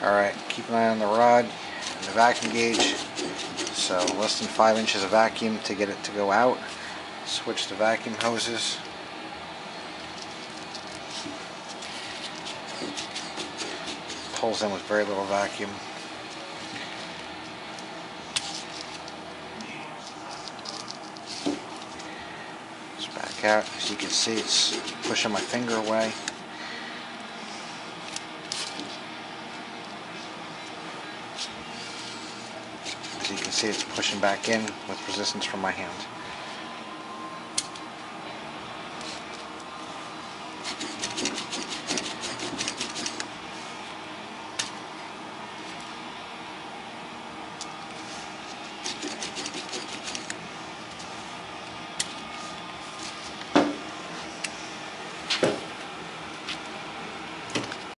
Alright, keep an eye on the rod and the vacuum gauge. So less than 5 inches of vacuum to get it to go out. Switch the vacuum hoses. Pulls in with very little vacuum. It's back out. As you can see, it's pushing my finger away. As you can see, it's pushing back in with resistance from my hand.